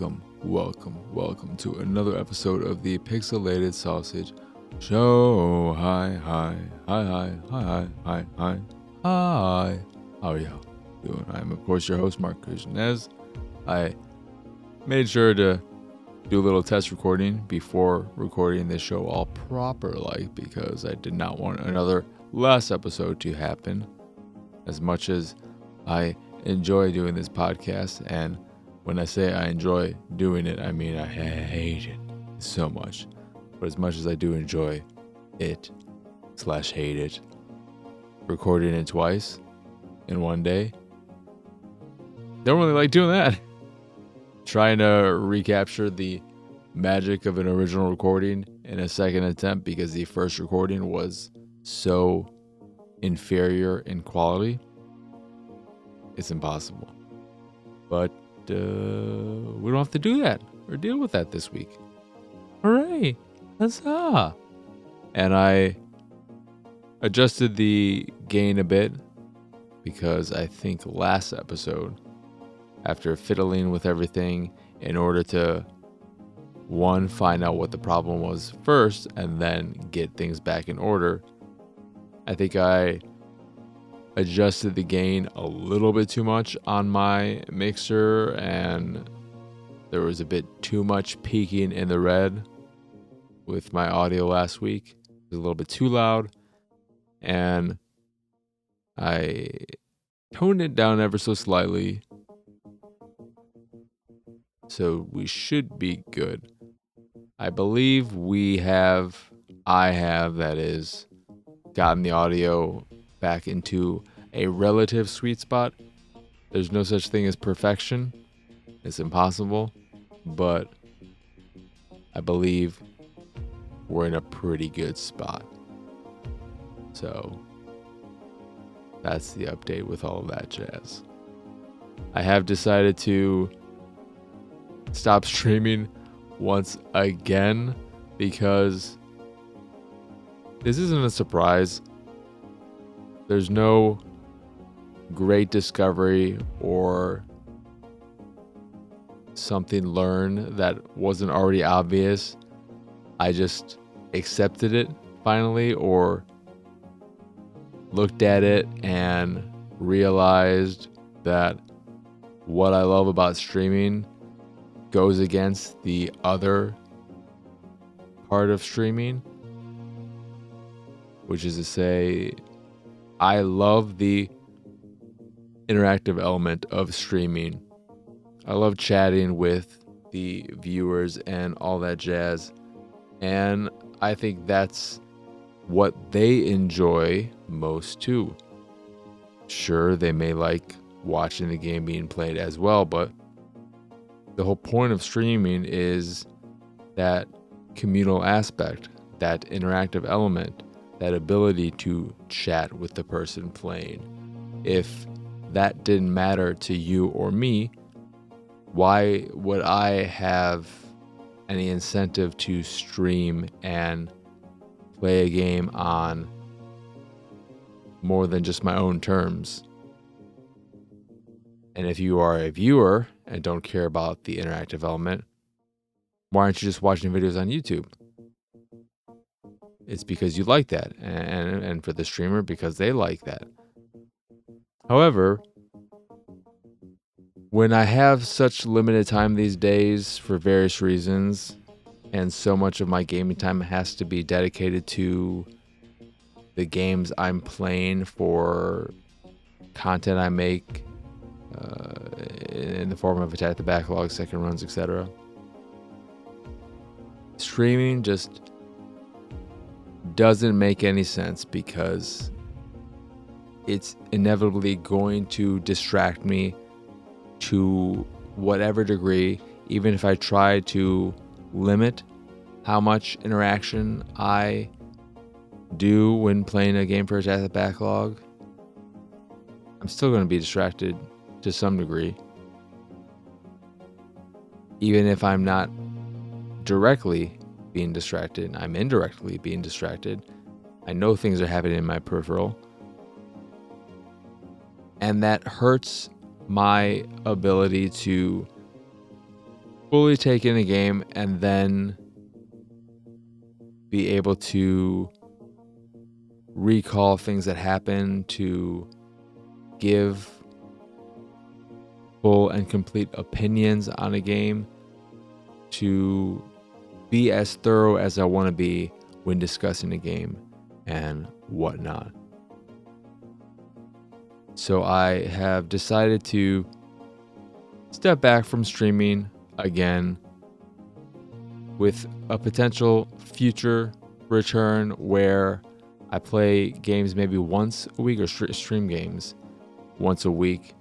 welcome to another episode of the Pixelated Sausage Show. Hi. How are y'all doing? I'm, of course, your host, Mark Kuznez. I made sure to do a little test recording before recording this show all proper because I did not want another last episode to happen. As much as I enjoy doing this podcast, and when I say I enjoy doing it, I mean I hate it so much. But as much as I do enjoy it/hate it, recording it twice in one day, don't really like doing that. Trying to recapture the magic of an original recording in a second attempt because the first recording was so inferior in quality. It's impossible. But we don't have to do that or deal with that this week. Hooray! Huzzah! And I adjusted the gain a bit because I think last episode, after fiddling with everything in order to, one, find out what the problem was first and then get things back in order, I think I adjusted the gain a little bit too much on my mixer, and there was a bit too much peaking in the red with my audio last week. It was a little bit too loud, and I toned it down ever so slightly, so we should be good. I believe I have gotten the audio back into a relative sweet spot. There's no such thing as perfection. It's impossible. But I believe we're in a pretty good spot. So that's the update with all of that jazz. I have decided to stop streaming once again because this isn't a surprise. There's no great discovery or something learned that wasn't already obvious. I just accepted it finally, or looked at it and realized that what I love about streaming goes against the other part of streaming, which is to say, I love the interactive element of streaming. I love chatting with the viewers and all that jazz. And I think that's what they enjoy most too. Sure, they may like watching the game being played as well, but the whole point of streaming is that communal aspect, that interactive element, that ability to chat with the person playing. If that didn't matter to you or me, why would I have any incentive to stream and play a game on more than just my own terms? And if you are a viewer and don't care about the interactive element, why aren't you just watching videos on YouTube? It's because you like that, and for the streamer, because they like that. However, when I have such limited time these days for various reasons, and so much of my gaming time has to be dedicated to the games I'm playing for content I make in the form of Attack the Backlog, second runs, etc. Streaming just doesn't make any sense because it's inevitably going to distract me to whatever degree, even if I try to limit how much interaction I do when playing a game for Attack the Backlog. I'm still going to be distracted to some degree, even if I'm not directly being distracted. I'm indirectly being distracted. I know things are happening in my peripheral, and that hurts my ability to fully take in a game and then be able to recall things that happen, to give full and complete opinions on a game, to be as thorough as I want to be when discussing a game and whatnot. So I have decided to step back from streaming again with a potential future return where I play games maybe once a week, or stream games once a week.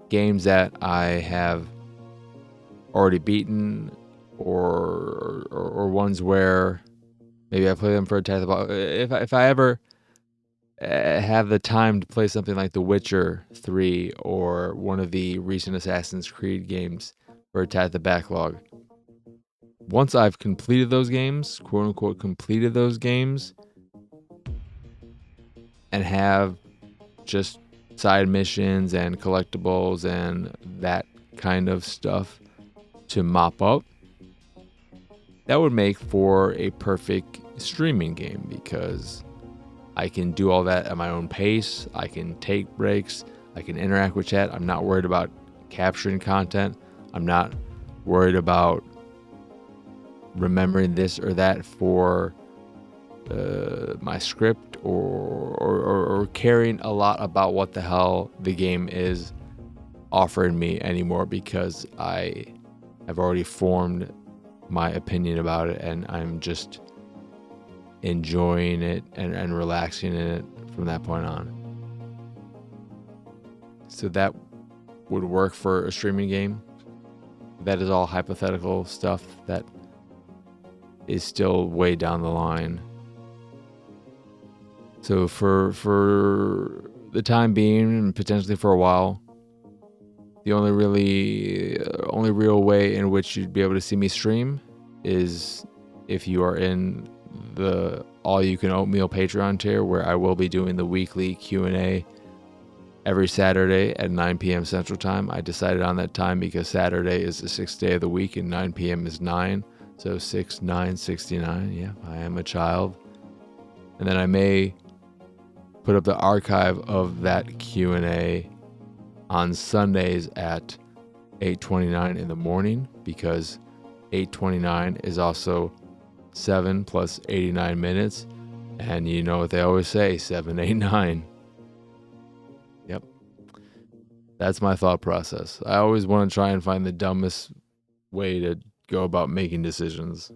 Games that I have already beaten, or ones where maybe I play them for a tithe. If I ever have the time to play something like The Witcher 3 or one of the recent Assassin's Creed games for a tithe of backlog, once I've completed those games, quote unquote completed those games, and have just side missions and collectibles and that kind of stuff to mop up, that would make for a perfect streaming game, because I can do all that at my own pace. I can take breaks. I can interact with chat. I'm not worried about capturing content. I'm not worried about remembering this or that for my script, or caring a lot about what the hell the game is offering me anymore, because I have already formed my opinion about it and I'm just enjoying it and relaxing in it from that point on. So that would work for a streaming game. That is all hypothetical stuff that is still way down the line. So for the time being, and potentially for a while, the only real way in which you'd be able to see me stream is if you are in the All You Can Oatmeal Patreon tier, where I will be doing the weekly Q&A every Saturday at 9 p.m. Central Time. I decided on that time because Saturday is the 6th day of the week and 9 p.m. is 9. So 6, 9, 69. Yeah, I am a child. And then I may put up the archive of that Q&A on Sundays at 8:29 in the morning, because 8:29 is also 7 plus 89 minutes. And you know what they always say, 7, 8, 9. Yep. That's my thought process. I always want to try and find the dumbest way to go about making decisions.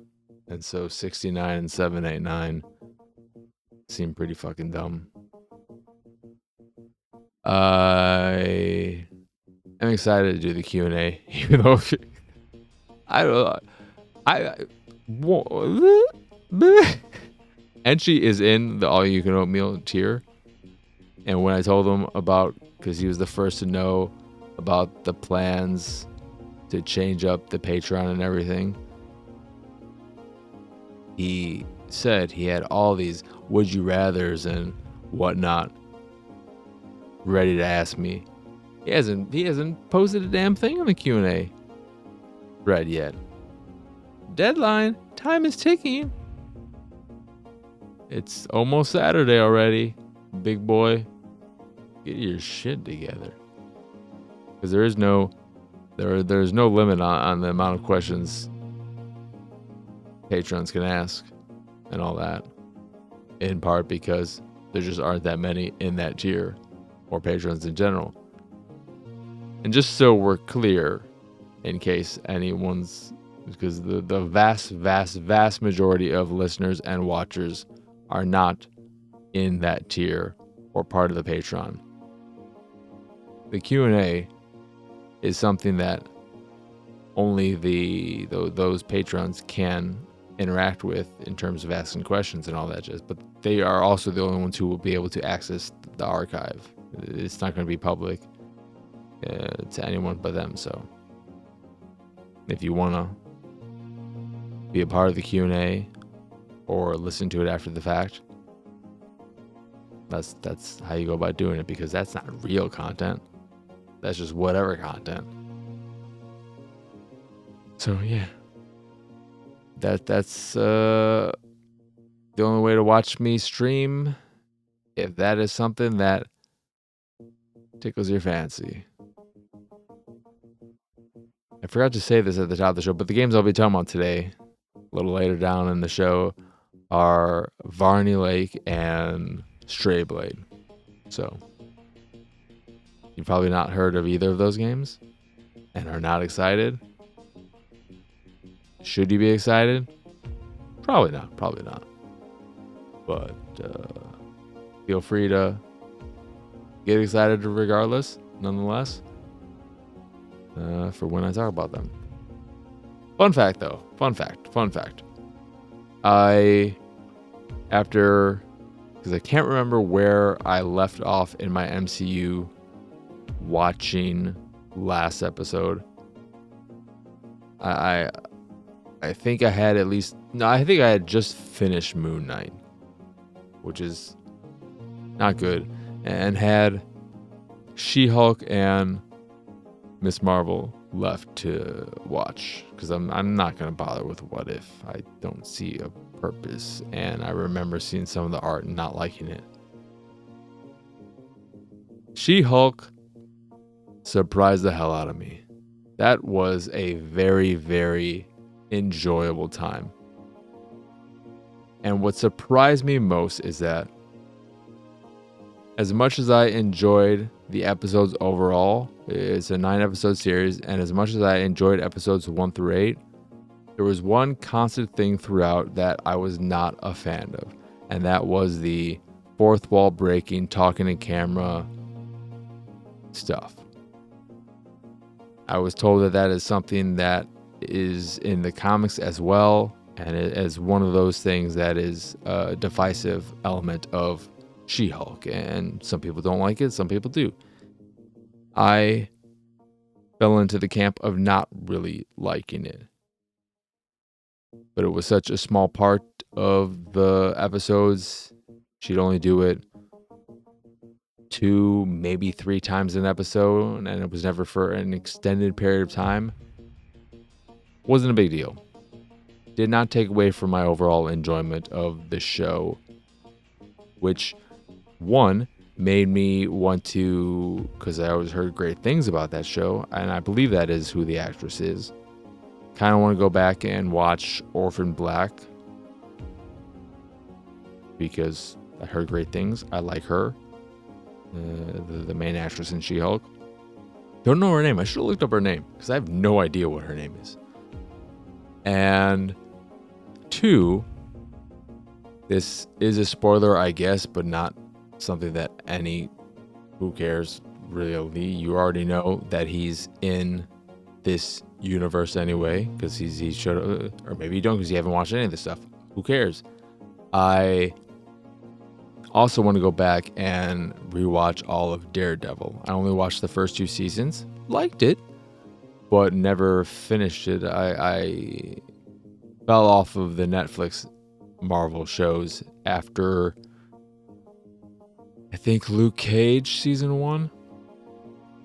And so 69 and 7, 8, 9 seem pretty fucking dumb. I am excited to do the Q&A, even though Enchi is in the All You Can Oatmeal tier, and when I told him about, because he was the first to know about the plans to change up the Patreon and everything, he said he had all these would you rathers and whatnot ready to ask me. He hasn't posted a damn thing on the Q&A thread yet. Deadline. Time is ticking. It's almost Saturday already, big boy. Get your shit together. Because there's no limit on the amount of questions patrons can ask and all that. In part because there just aren't that many in that tier, or patrons in general. And just so we're clear, in case anyone's, because the vast majority of listeners and watchers are not in that tier or part of the Patreon. The Q&A is something that only those patrons can interact with in terms of asking questions and all that jazz, but they are also the only ones who will be able to access the archive. It's not going to be public to anyone but them. So if you want to be a part of the Q&A or listen to it after the fact, that's how you go about doing it, because that's not real content. That's just whatever content. So yeah, that's the only way to watch me stream, if that is something that tickles your fancy. I forgot to say this at the top of the show, but the games I'll be talking about today, a little later down in the show, are Varney Lake and Stray Blade. So you've probably not heard of either of those games and are not excited. Should you be excited? Probably not. But feel free to get excited regardless, nonetheless, for when I talk about them. Fun fact, though. Fun fact. Because I can't remember where I left off in my MCU watching last episode. I think I had I think I had just finished Moon Knight, which is not good, and had She-Hulk and Miss Marvel left to watch, because I'm not going to bother with What If. I don't see a purpose, and I remember seeing some of the art and not liking it. She-Hulk surprised the hell out of me. That was a very, very enjoyable time. And what surprised me most is that as much as I enjoyed the episodes overall, it's a 9-episode series, and as much as I enjoyed episodes 1 through 8, there was one constant thing throughout that I was not a fan of, and that was the fourth wall breaking, talking to camera stuff. I was told that is something that is in the comics as well, and it is one of those things that is a divisive element of She-Hulk, and some people don't like it, some people do. I fell into the camp of not really liking it, but it was such a small part of the episodes. She'd only do it 2, maybe 3 times an episode, and it was never for an extended period of time. Wasn't a big deal. Did not take away from my overall enjoyment of the show, which one made me want to, because I always heard great things about that show, and I believe that is who the actress is. Kind of want to go back and watch Orphan Black, because I heard great things. I like her, the main actress in She-Hulk. Don't know her name. I should have looked up her name, because I have no idea what her name is. And 2, this is a spoiler, I guess, but not something that who cares, really. You already know that he's in this universe anyway, because he showed up, or maybe you don't, because you haven't watched any of this stuff. Who cares? I also want to go back and rewatch all of Daredevil. I only watched the first 2 seasons, liked it, but never finished it. I fell off of the Netflix Marvel shows after, I think, Luke Cage season 1,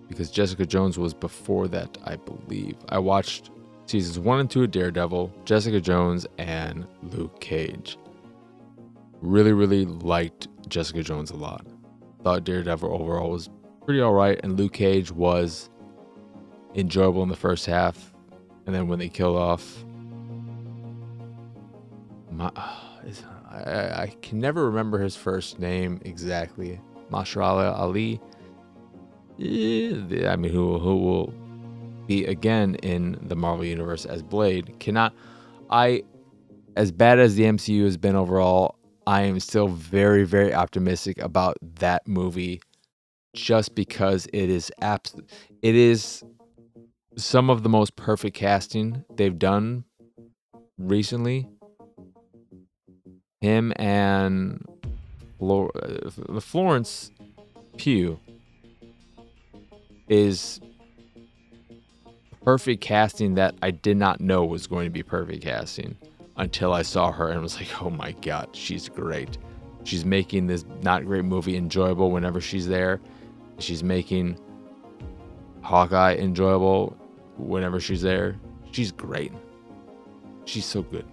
because Jessica Jones was before that, I believe. I watched seasons 1 and 2 of Daredevil, Jessica Jones, and Luke Cage. Really, really liked Jessica Jones a lot. Thought Daredevil overall was pretty alright, and Luke Cage was enjoyable in the first half, and then when they killed off I can never remember his first name exactly. Mahershala Ali. I mean, who will be again in the Marvel Universe as Blade. As bad as the MCU has been overall, I am still very, very optimistic about that movie, just because it is some of the most perfect casting they've done recently. Him and Florence Pugh is perfect casting that I did not know was going to be perfect casting until I saw her and was like, oh my god, she's great. She's making this not great movie enjoyable whenever she's there. She's making Hawkeye enjoyable whenever she's there. She's great. She's so good.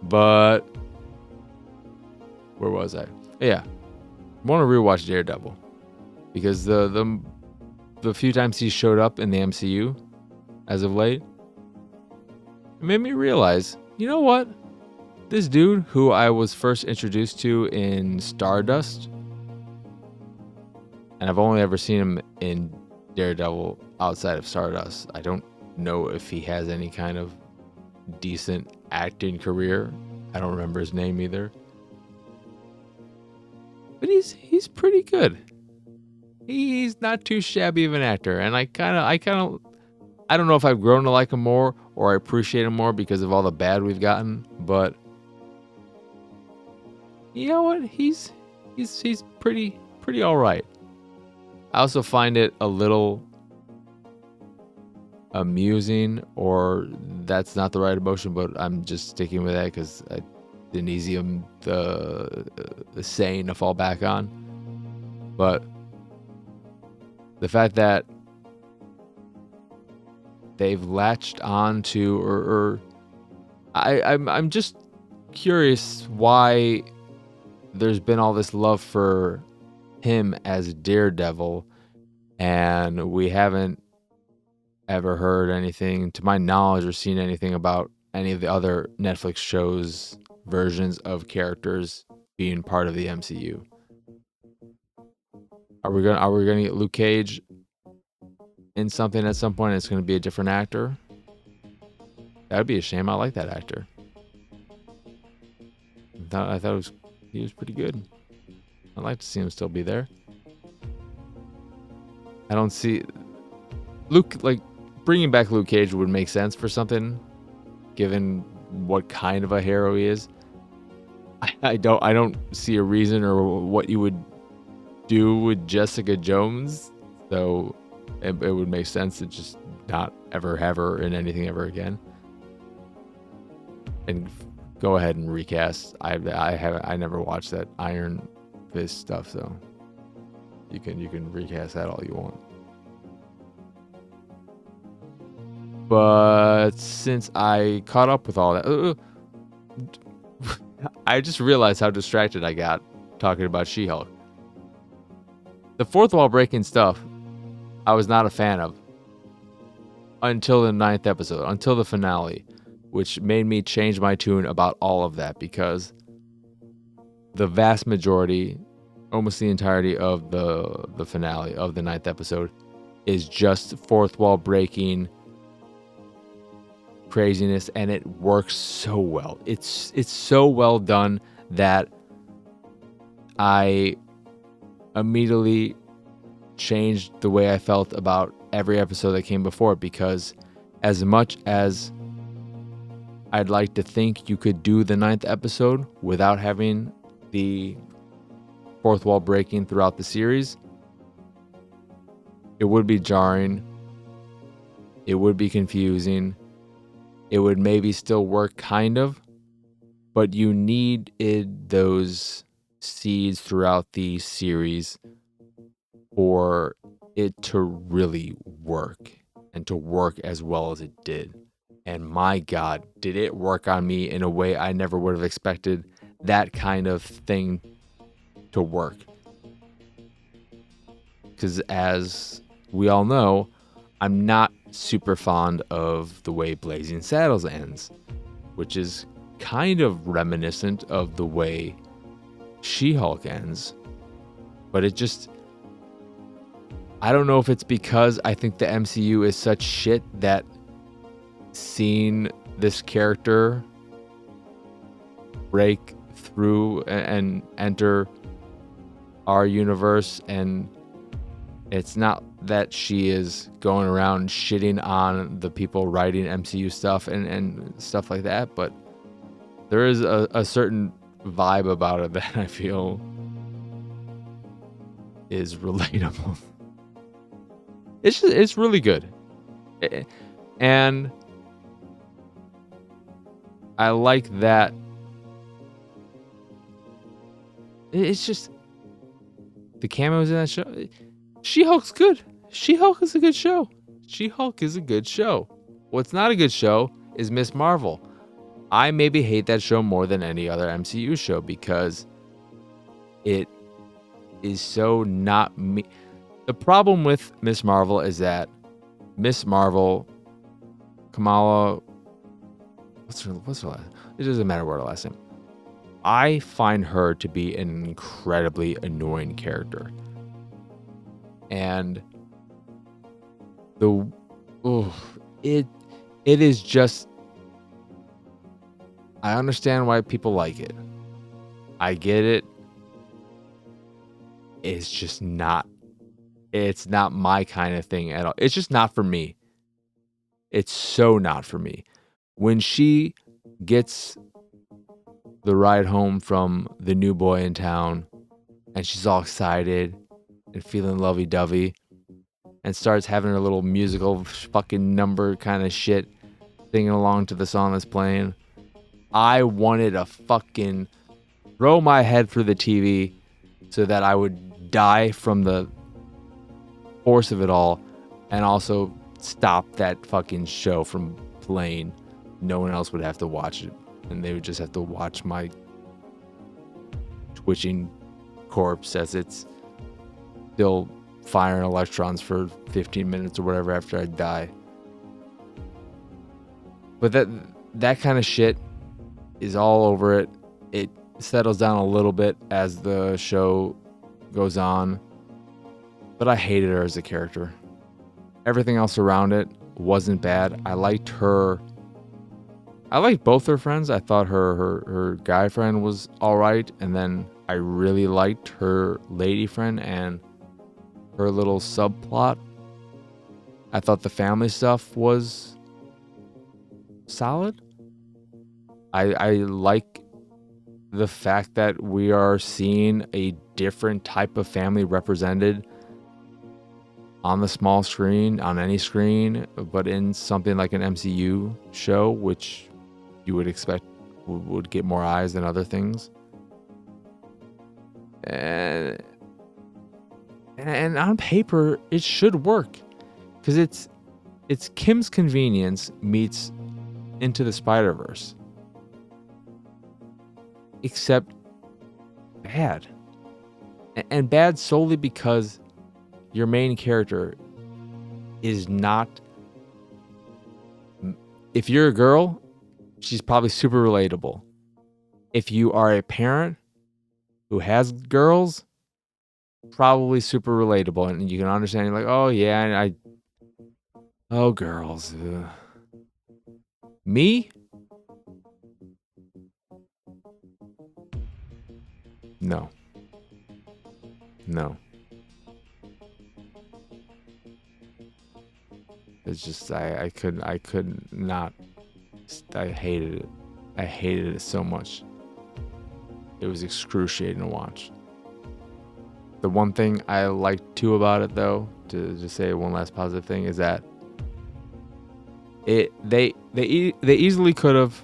But where was I? Yeah, I want to rewatch Daredevil because the few times he showed up in the MCU as of late, it made me realize, you know what? This dude who I was first introduced to in Stardust, and I've only ever seen him in Daredevil outside of Stardust. I don't know if he has any kind of decent acting career. I don't remember his name either. But he's pretty good. He's not too shabby of an actor, and I don't know if I've grown to like him more or I appreciate him more because of all the bad we've gotten, but you know what? He's pretty all right. I also find it a little amusing, or that's not the right emotion, but I'm just sticking with that because I didn't easy him the saying to fall back on. But the fact that they've latched on to, or I'm just curious why there's been all this love for him as Daredevil, and we haven't ever heard anything, to my knowledge, or seen anything about any of the other Netflix shows versions of characters being part of the MCU. Are we gonna get Luke Cage in something at some point? And it's gonna be a different actor. That would be a shame. I like that actor. I thought he was pretty good. I'd like to see him still be there. I don't see Luke, like, bringing back Luke Cage would make sense for something, given what kind of a hero he is. I don't see a reason or what you would do with Jessica Jones, so it would make sense to just not ever have her in anything ever again. And go ahead and recast. I never watched that Iron Fist stuff, so you can recast that all you want. But since I caught up with all that, I just realized how distracted I got talking about She-Hulk. The fourth wall breaking stuff, I was not a fan of until the 9th episode, until the finale, which made me change my tune about all of that, because the vast majority, almost the entirety of the finale of the 9th episode is just fourth wall breaking craziness, and it works so well. It's so well done that I immediately changed the way I felt about every episode that came before, because as much as I'd like to think you could do the 9th episode without having the fourth wall breaking throughout the series, it would be jarring, it would be confusing, it would maybe still work kind of, but you needed those seeds throughout the series for it to really work, and to work as well as it did. And my God, did it work on me in a way I never would have expected that kind of thing to work. Because as we all know, I'm not super fond of the way Blazing Saddles ends, which is kind of reminiscent of the way She-Hulk ends. But it just, I don't know if it's because I think the MCU is such shit that seeing this character break through and enter our universe, and it's not that she is going around shitting on the people writing MCU stuff and stuff like that, but there is a certain vibe about it that I feel is relatable. It's really good. And I like that. It's just the cameos in that show. She-Hulk's good. She-Hulk is a good show. She-Hulk is a good show. What's not a good show is Miss Marvel. I maybe hate that show more than any other MCU show because it is so not me. The problem with Miss Marvel is that Miss Marvel, Kamala, what's her last? It doesn't matter what her last name. I find her to be an incredibly annoying character, and it is just. I understand why people like it. I get it. It's just not. It's not my kind of thing at all. It's just not for me. It's so not for me. When she gets the ride home from the new boy in town and she's all excited and feeling lovey-dovey and starts having her little musical fucking number kind of shit, singing along to the song that's playing, I wanted to fucking throw my head through the TV so that I would die from the force of it all, and also stop that fucking show from playing. No one else would have to watch it, and they would just have to watch my twitching corpse as it's still firing electrons for 15 minutes or whatever after I die. But that kind of shit is all over it. It settles down a little bit as the show goes on, but I hated her as a character. Everything else around it wasn't bad. I liked her. I liked both her friends. I thought her guy friend was all right, and then I really liked her lady friend and her little subplot. I thought the family stuff was solid. I like the fact that we are seeing a different type of family represented on the small screen, on any screen, but in something like an MCU show, which you would expect would get more eyes than other things. And on paper, it should work, because it's Kim's Convenience meets Into the Spider-Verse, except bad, and bad solely because your main character is not. If you're a girl, she's probably super relatable. If you are a parent who has girls, probably super relatable, and you can understand. You're like, oh yeah, oh girls. Me? No. It's just I could not. I hated it. I hated it so much. It was excruciating to watch. The one thing I liked too about it, though, to just say one last positive thing, is that they easily could have,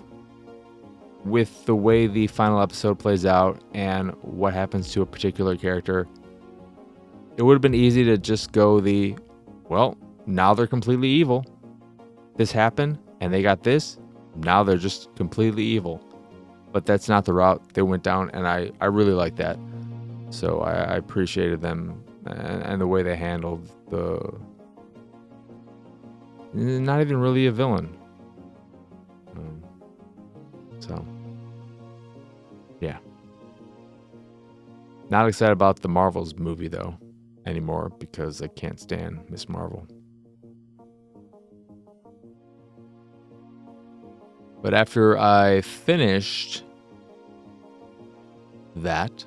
with the way the final episode plays out and what happens to a particular character, it would have been easy to just go well, now they're completely evil. This happened and they got this. Now they're just completely evil. But that's not the route they went down, and I really like that. So I appreciated them and the way they handled not even really a villain. So, yeah. Not excited about the Marvels movie, though, anymore, because I can't stand Miss Marvel. But after I finished that,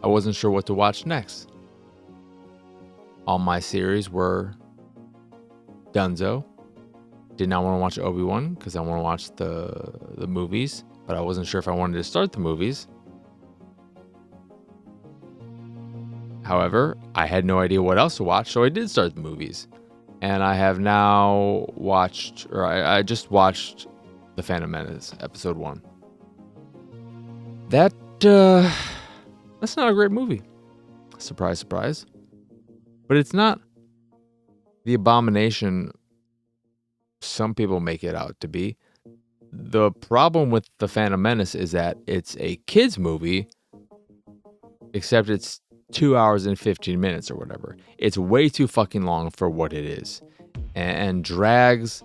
I wasn't sure what to watch next. All my series were donezo. Did not want to watch Obi-Wan because I want to watch the movies, but I wasn't sure if I wanted to start the movies. However, I had no idea what else to watch, so I did start the movies. And I have now watched, or I just watched The Phantom Menace, Episode 1. That's not a great movie. Surprise, surprise. But it's not the abomination some people make it out to be. The problem with The Phantom Menace is that it's a kids movie, except it's 2 hours and 15 minutes or whatever. It's way too fucking long for what it is, and drags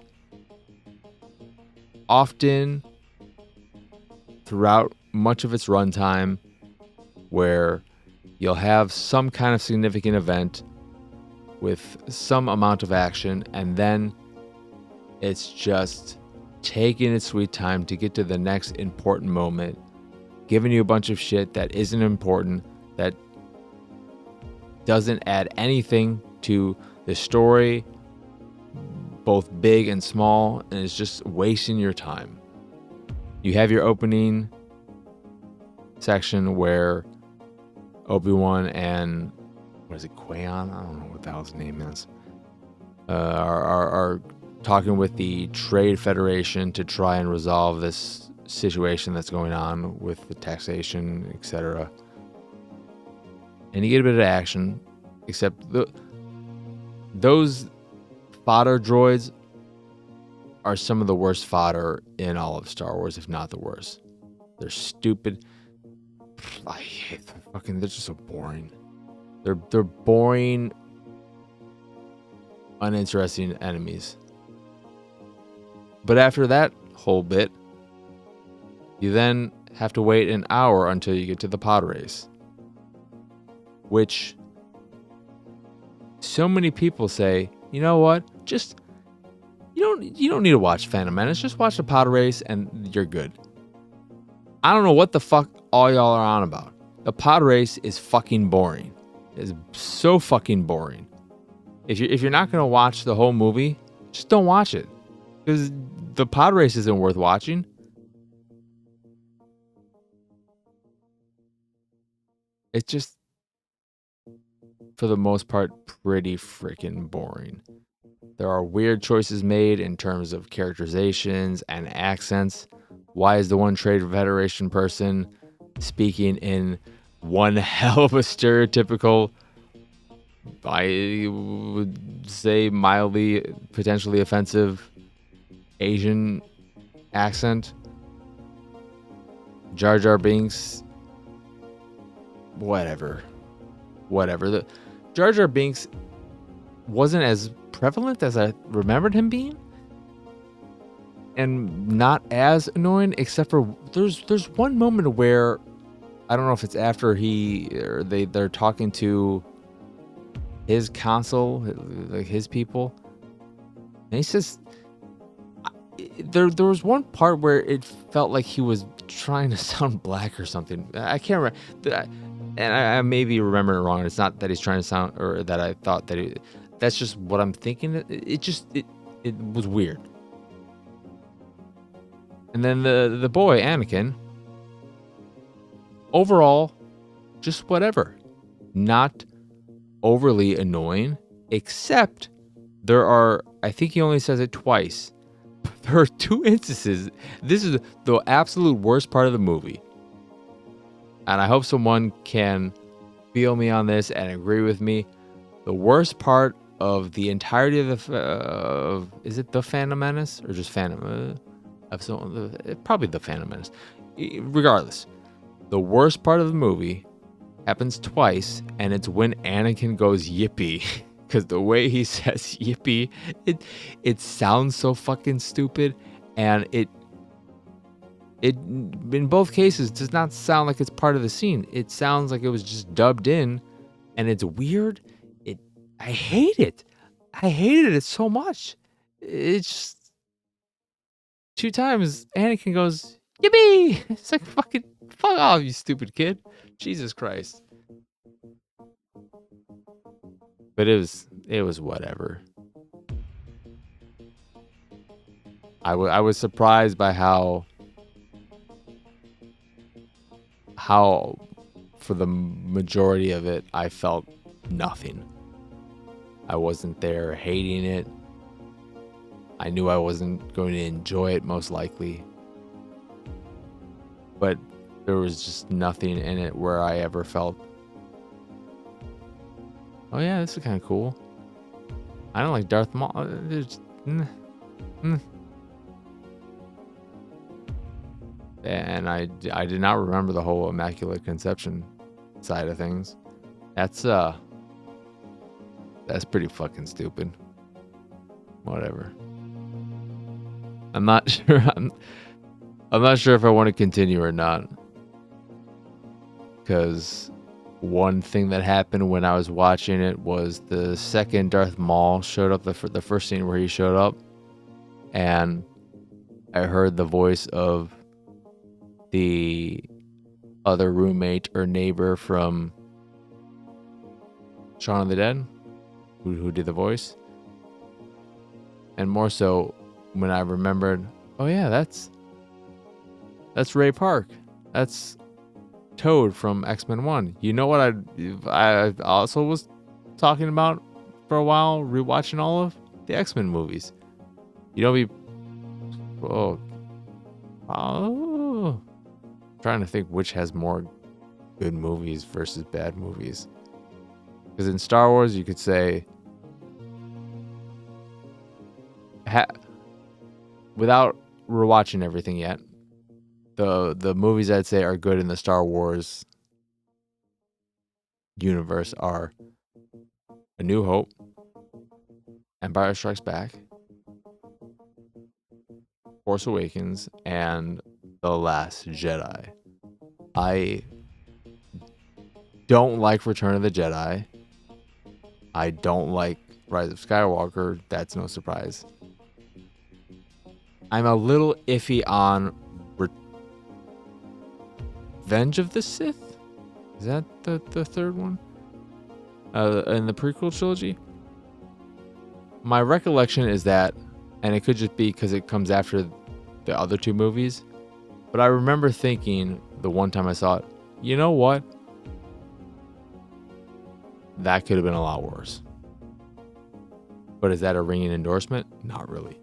often throughout much of its runtime, where you'll have some kind of significant event with some amount of action, and then it's just taking its sweet time to get to the next important moment, giving you a bunch of shit that isn't important, that doesn't add anything to the story, both big and small, and it's just wasting your time. You have your opening section where Obi-Wan and, what is it, Qui-Gon? I don't know what the hell his name is. Are talking with the Trade Federation to try and resolve this situation that's going on with the taxation, etc. And you get a bit of action, except those fodder droids are some of the worst fodder in all of Star Wars, if not the worst. They're stupid. I hate them. Fucking, they're just so boring. They're boring, uninteresting enemies. But after that whole bit, you then have to wait an hour until you get to the pod race, which so many people say, you know what? Just you don't need to watch Phantom Menace. Just watch the pod race and you're good. I don't know what the fuck all y'all are on about. The pod race is fucking boring. It's so fucking boring. If you're not gonna watch the whole movie, just don't watch it, because the pod race isn't worth watching. It's just, for the most part, pretty freaking boring. There are weird choices made in terms of characterizations and accents. Why is the one Trade Federation person speaking in one hell of a stereotypical, I would say mildly, potentially offensive Asian accent? Jar Jar Binks, whatever. The Jar Jar Binks wasn't as prevalent as I remembered him being, and not as annoying, except for there's one moment where I don't know if it's after they're talking to his council, like his people, and he says there was one part where it felt like he was trying to sound black or something. I can't remember, and I may be remembering it wrong. It's not that he's trying to sound, or that I thought that that's just what I'm thinking. It was weird. And then the boy, Anakin, overall, just whatever. Not overly annoying, except there are, I think he only says it twice. There are 2 instances. This is the absolute worst part of the movie. And I hope someone can feel me on this and agree with me. The worst part of the entirety of is it The Phantom Menace or just Phantom? Probably The Phantom Menace. Regardless, the worst part of the movie happens twice, and it's when Anakin goes yippee. Because the way he says yippee, it sounds so fucking stupid, and it in both cases does not sound like it's part of the scene. It sounds like it was just dubbed in, and it's weird. I hate it. I hated it so much. It's just 2 times Anakin goes yippee. It's like, fucking fuck off, you stupid kid. Jesus Christ. But it was whatever. I was surprised by how for the majority of it I felt nothing. I wasn't there hating it. I knew I wasn't going to enjoy it, most likely. But there was just nothing in it where I ever felt, oh yeah, this is kind of cool. I don't like Darth Maul. And I did not remember the whole Immaculate Conception side of things. That's pretty fucking stupid. Whatever. I'm not sure. I'm not sure if I want to continue or not. Because one thing that happened when I was watching it was the second Darth Maul showed up, the first scene where he showed up, and I heard the voice of the other roommate or neighbor from Shaun of the Dead, who did the voice. And more so when I remembered, oh yeah, that's Ray Park. That's Toad from X-Men 1. You know what I also was talking about for a while, rewatching all of the X-Men movies. You don't be trying to think which has more good movies versus bad movies. Because in Star Wars, you could say, without rewatching everything yet, the movies I'd say are good in the Star Wars universe are A New Hope, Empire Strikes Back, Force Awakens, and The Last Jedi. I don't like Return of the Jedi. I don't like Rise of Skywalker. That's no surprise. I'm a little iffy on Revenge of the Sith? Is that the third one? In the prequel trilogy? My recollection is that, and it could just be because it comes after the other two movies, but I remember thinking the one time I saw it, you know what? That could have been a lot worse. But is that a ringing endorsement? Not really.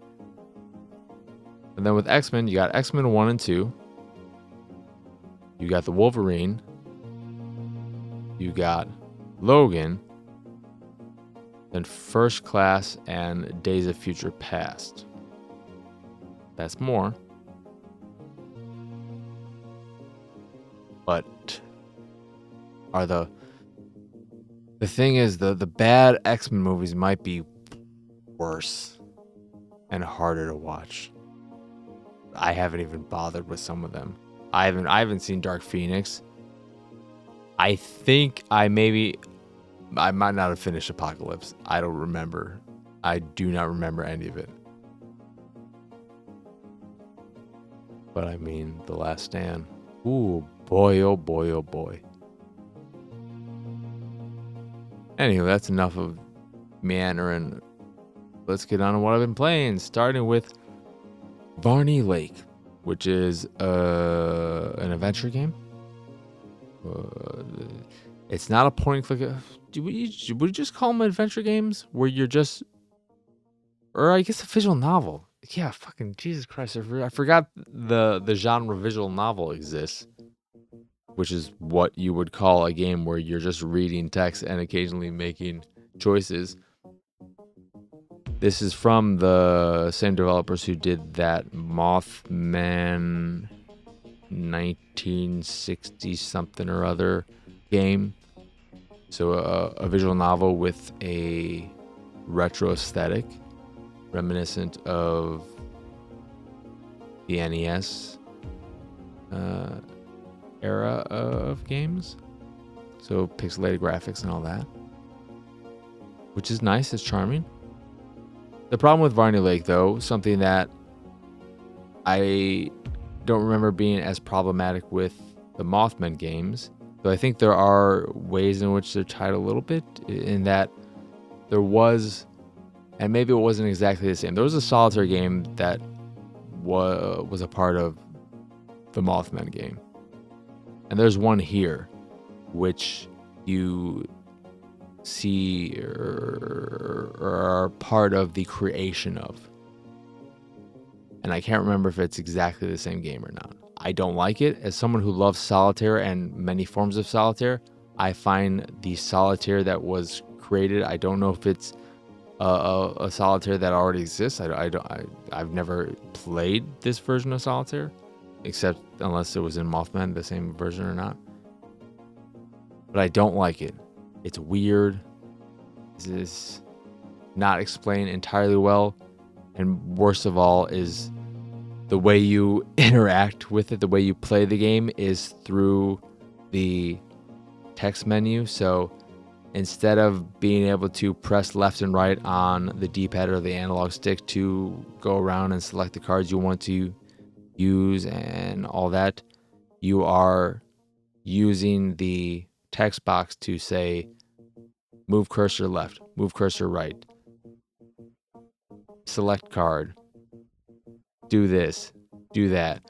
And then with X-Men, you got X-Men 1 and 2. You got the Wolverine. You got Logan. Then First Class and Days of Future Past. That's more. But are the thing is, the bad X-Men movies might be worse and harder to watch. I haven't even bothered with some of them. I haven't seen Dark Phoenix. I think I might not have finished Apocalypse. I don't remember. I do not remember any of it. But I mean, The Last Stand. Ooh, boy, oh boy, oh boy. Anyway, that's enough of meandering. Let's get on to what I've been playing, starting with Varney Lake, which is an adventure game. It's not a point and click. Would you just call them adventure games where you're just, or I guess a visual novel? Yeah, fucking Jesus Christ! I forgot the genre visual novel exists, which is what you would call a game where you're just reading text and occasionally making choices. This is from the same developers who did that Mothman 1960 something or other game. So a visual novel with a retro aesthetic, reminiscent of the NES era of games. So pixelated graphics and all that, which is nice. It's charming. The problem with Varney Lake, though, something that I don't remember being as problematic with the Mothman games, though I think there are ways in which they're tied a little bit, in that there was, and maybe it wasn't exactly the same, there was a solitaire game that was a part of the Mothman game. And there's one here, which you see or are part of the creation of. And I can't remember if it's exactly the same game or not. I don't like it. As someone who loves solitaire and many forms of solitaire, I find the solitaire that was created, I don't know if it's a solitaire that already exists. I've never played this version of solitaire, except unless it was in Mothman, the same version or not. But I don't like it. It's weird. It's not explained entirely well, and worst of all is the way you interact with it. The way you play the game is through the text menu. So instead of being able to press left and right on the D-pad or the analog stick to go around and select the cards you want to use and all that, you are using the text box to say, move cursor left, move cursor right, select card, do this, do that.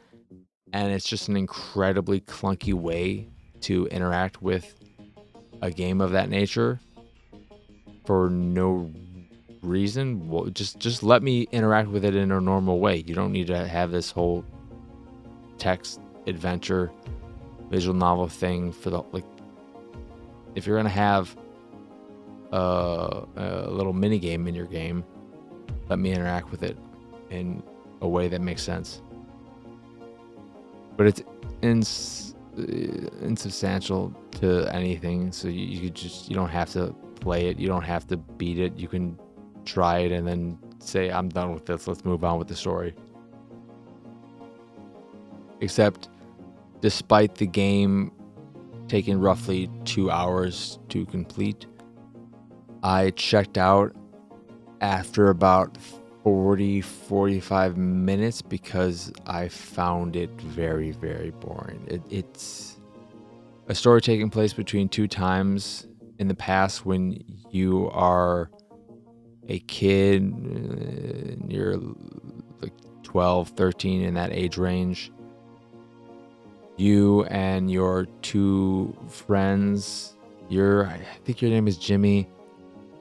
And it's just an incredibly clunky way to interact with a game of that nature for no reason. Well, just let me interact with it in a normal way. You don't need to have this whole text adventure visual novel thing for the, like, if you're gonna have a little mini game in your game, let me interact with it in a way that makes sense. But it's insubstantial to anything, so you don't have to play it, you don't have to beat it. You can try it and then say, I'm done with this, let's move on with the story. Except, despite the game taking roughly 2 hours to complete, I checked out after about 45 minutes because I found it very, very boring. It's a story taking place between two times in the past when you are a kid, you're like 12, 13, in that age range. You and your two friends, I think your name is Jimmy,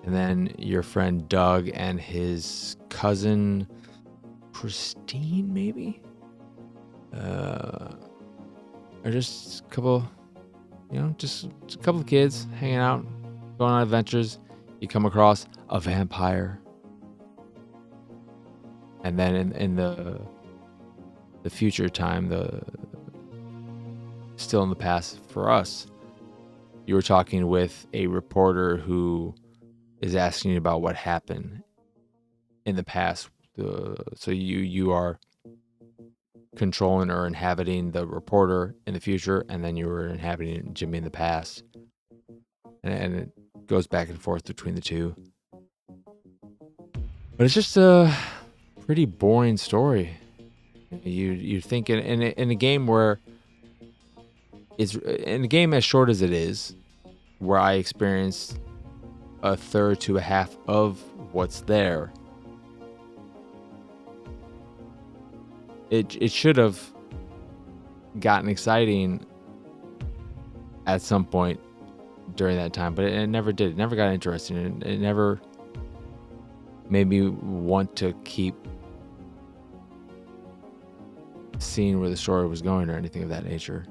and then your friend Doug and his cousin Christine, maybe? Or just a couple, just a couple of kids hanging out, going on adventures. You come across a vampire. And then in the future time, still in the past for us, you were talking with a reporter who is asking you about what happened in the past. So you are controlling or inhabiting the reporter in the future, and then you were inhabiting Jimmy in the past. And it goes back and forth between the two. But it's just a pretty boring story. You think in a game where it's in a game as short as it is, where I experienced a third to a half of what's there, it should have gotten exciting at some point during that time, but it never did. It never got interesting. It never made me want to keep seeing where the story was going or anything of that nature.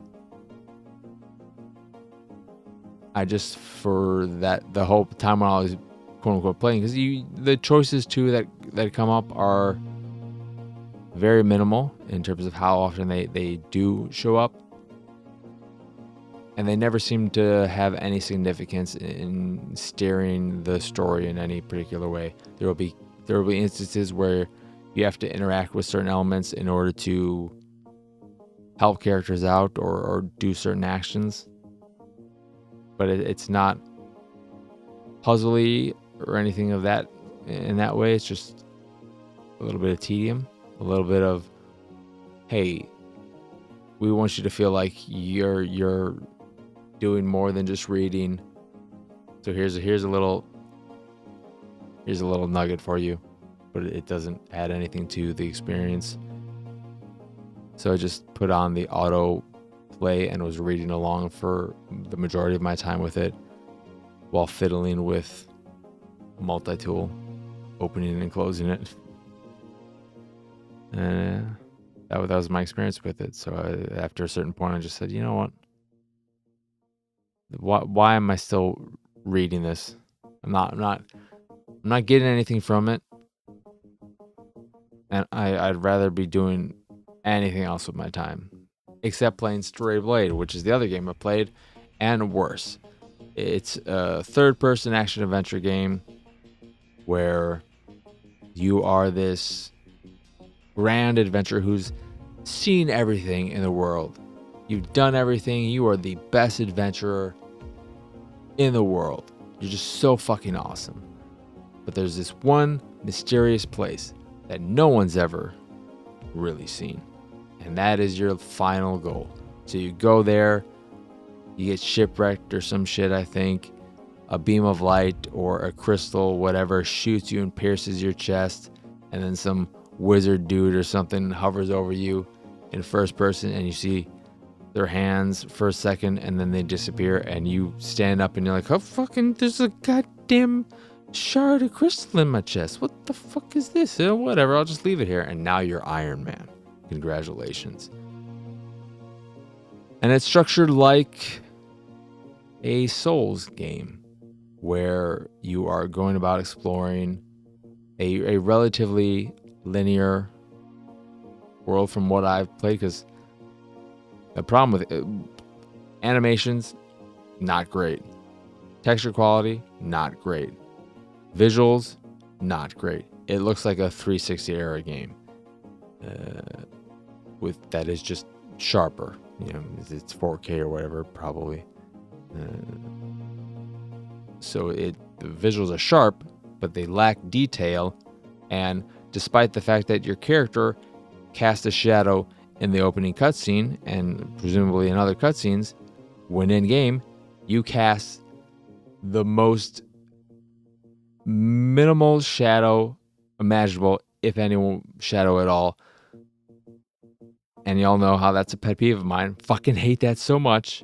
I just, for the whole time when I was quote unquote playing, because the choices too that come up are very minimal in terms of how often they do show up, and they never seem to have any significance in steering the story in any particular way. There will be instances where you have to interact with certain elements in order to help characters out or do certain actions. But it's not puzzly or anything of that in that way. It's just a little bit of tedium, a little bit of, hey, we want you to feel like you're doing more than just reading. So here's a little nugget for you, but it doesn't add anything to the experience. So I just put on the auto play and was reading along for the majority of my time with it while fiddling with a multi-tool, opening and closing it. And that was my experience with it. So after a certain point, I just said, you know what? Why am I still reading this? I'm not I'm not getting anything from it. And I'd rather be doing anything else with my time. Except playing Stray Blade, which is the other game I played, and worse. It's a third-person action-adventure game where you are this grand adventurer who's seen everything in the world. You've done everything. You are the best adventurer in the world. You're just so fucking awesome. But there's this one mysterious place that no one's ever really seen. And that is your final goal. So you go there, you get shipwrecked or some shit, I think. A beam of light or a crystal, whatever, shoots you and pierces your chest. And then some wizard dude or something hovers over you in first person, and you see their hands for a second, and then they disappear, and you stand up and you're like, oh fucking, there's a goddamn shard of crystal in my chest. What the fuck is this? Whatever, I'll just leave it here. And now you're Iron Man. Congratulations. And it's structured like a Souls game where you are going about exploring a relatively linear world from what I've played, because the problem with it, animations, not great. Texture quality, not great. Visuals, not great. It looks like a 360 era game. With that is just sharper. You know, it's 4K or whatever, probably. So the visuals are sharp, but they lack detail. And despite the fact that your character cast a shadow in the opening cutscene, and presumably in other cutscenes, when in game, you cast the most minimal shadow imaginable, if any shadow at all. And y'all know how that's a pet peeve of mine. Fucking hate that so much.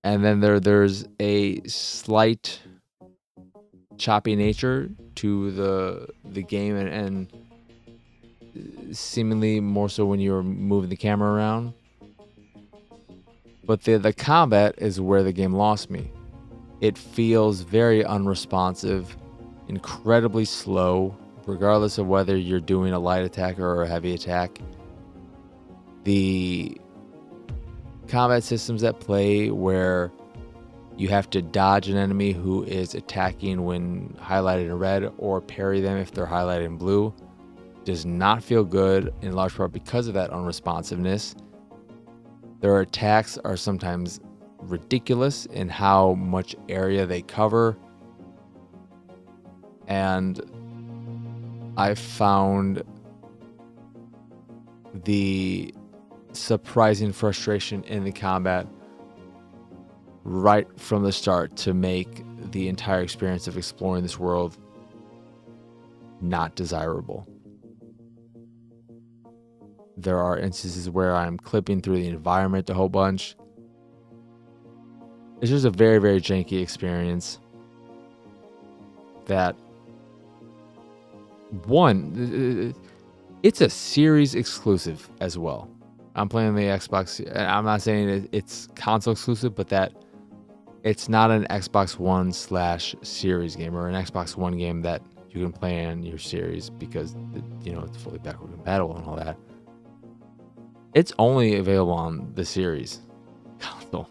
And then there's a slight choppy nature to the game, and seemingly more so when you're moving the camera around. But the combat is where the game lost me. It feels very unresponsive, incredibly slow, regardless of whether you're doing a light attack or a heavy attack. The combat systems at play where you have to dodge an enemy who is attacking when highlighted in red, or parry them if they're highlighted in blue, does not feel good, in large part because of that unresponsiveness. Their attacks are sometimes ridiculous in how much area they cover. And I found the surprising frustration in the combat right from the start to make the entire experience of exploring this world not desirable. There are instances where I'm clipping through the environment a whole bunch. It's just a very, very janky experience that, one, it's a series exclusive as well. I'm playing the Xbox. I'm not saying it's console exclusive, but that it's not an Xbox One / series game, or an Xbox One game that you can play on your series because, it's fully backward compatible and all that. It's only available on the series console.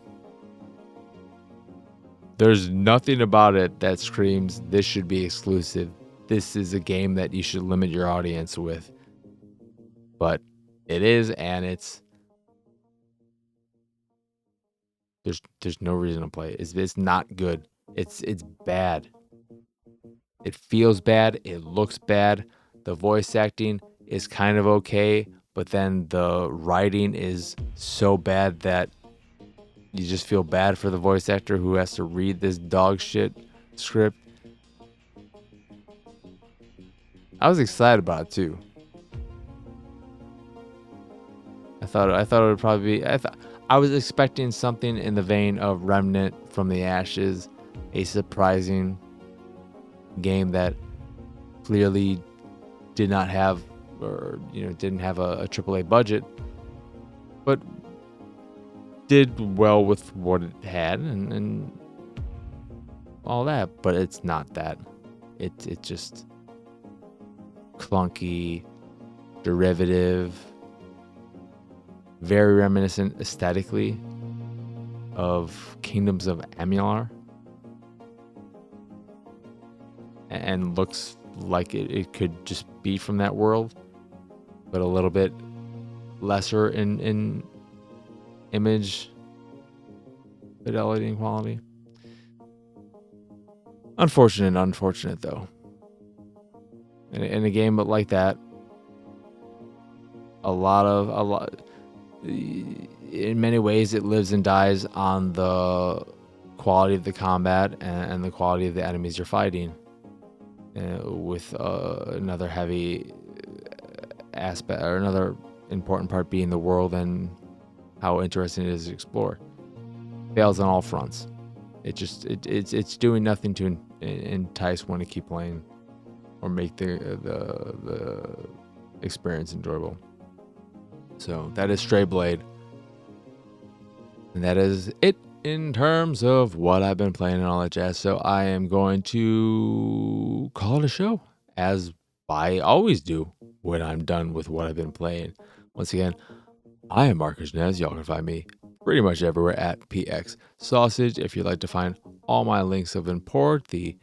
There's nothing about it that screams this should be exclusive. This is a game that you should limit your audience with. But it is, and there's no reason to play it. It's not good. It's bad. It feels bad. It looks bad. The voice acting is kind of okay, but then the writing is so bad that you just feel bad for the voice actor who has to read this dog shit script. I was excited about it too. I thought it would probably be. I was expecting something in the vein of Remnant from the Ashes, a surprising game that clearly did not have, or didn't have a AAA budget, but did well with what it had, and all that, but it's not that. It's just clunky, derivative, very reminiscent aesthetically of Kingdoms of Amalur, and looks like it could just be from that world, but a little bit lesser in image fidelity and quality. Unfortunate though. In a game like that, a lot in many ways it lives and dies on the quality of the combat and the quality of the enemies you're fighting, with another heavy aspect, or another important part being the world and how interesting it is to explore. Fails on all fronts. It's doing nothing to entice one to keep playing or make the experience enjoyable. So that is Stray Blade, and that is it in terms of what I've been playing and all that jazz. So I am going to call it a show, as I always do when I'm done with what I've been playing. Once again, I am Marcus Nez. Y'all can find me pretty much everywhere at PX Sausage. If you'd like to find all my links of import, the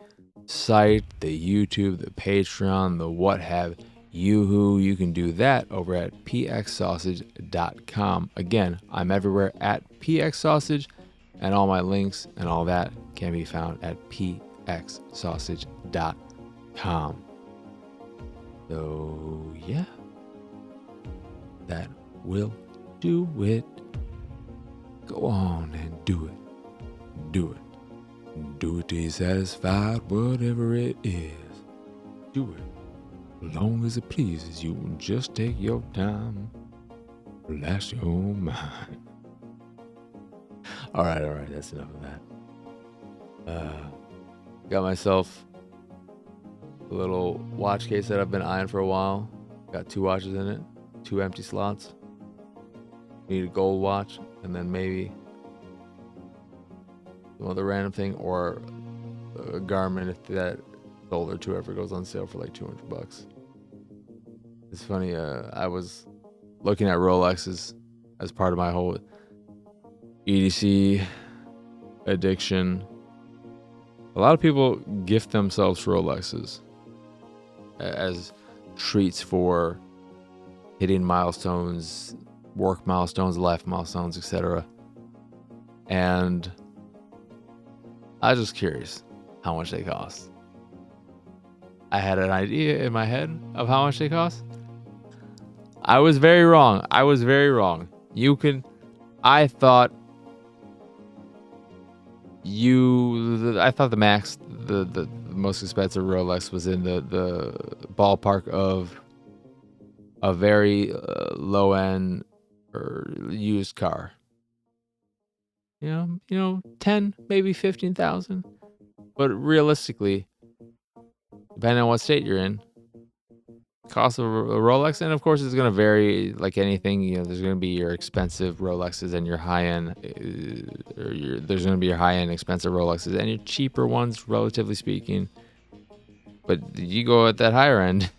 site, the YouTube, the Patreon, the what have you can do that over at pxsausage.com. Again, I'm everywhere at pxsausage, and all my links and all that can be found at pxsausage.com. So yeah, that will do it. Go on and do it. Do it. Do it till you're satisfied, whatever it is. Do it. As long as it pleases you, just take your time. Relax your mind. All right. That's enough of that. Got myself a little watch case that I've been eyeing for a while. Got 2 watches in it, 2 empty slots. Need a gold watch, and then maybe some other random thing, or a Garmin if that Solar 2 ever goes on sale for like $200. It's funny, I was looking at Rolexes as part of my whole EDC addiction. A lot of people gift themselves Rolexes as treats for hitting milestones, work milestones, life milestones, etc. And I was just curious how much they cost. I had an idea in my head of how much they cost. I was very wrong. I thought the max, the most expensive Rolex was in the ballpark of a very low end or used car. You know, 10, maybe 15,000. But realistically, depending on what state you're in, cost of a Rolex, and of course it's going to vary like anything. You know, there's going to be your expensive Rolexes and your high-end, there's going to be your high-end expensive Rolexes and your cheaper ones, relatively speaking. But you go at that higher end,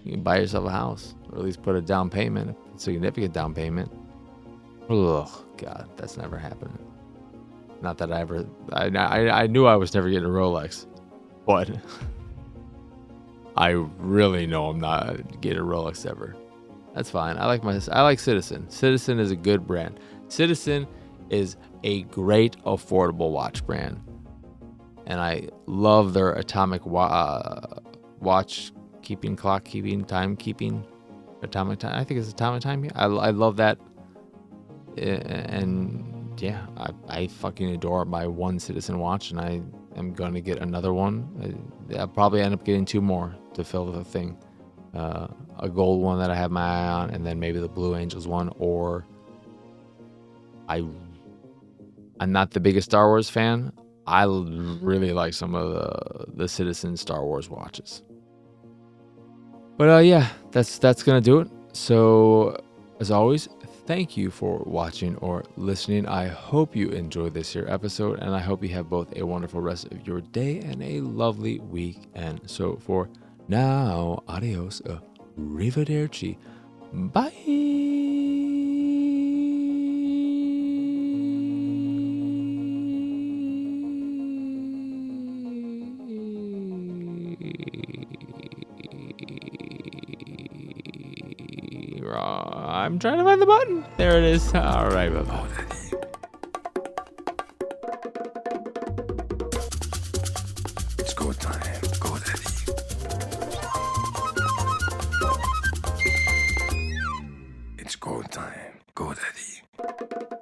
you can buy yourself a house, or at least put a down payment, a significant down payment. Ugh, God, that's never happening. Not that I knew I was never getting a Rolex, but I really know I'm not getting a Rolex ever. That's fine. I like Citizen. Citizen is a good brand. Citizen is a great affordable watch brand, and I love their atomic watch keeping, clock keeping, time keeping, atomic time. I think it's atomic time. I love that, and yeah, I fucking adore my one Citizen watch, and I am gonna get another one. I'll probably end up getting 2 more to fill the thing. A gold one that I have my eye on, and then maybe the Blue Angels one, or I'm not the biggest Star Wars fan. I really like some of the Citizen Star Wars watches. But yeah, that's gonna do it. So as always, thank you for watching or listening. I hope you enjoyed this here episode, and I hope you have both a wonderful rest of your day and a lovely weekend. So for now, adios, arrivederci, bye. I'm trying to find the button. There it is. All right, bye-bye. It's go time. Go, Daddy. It's go time. Go, Daddy.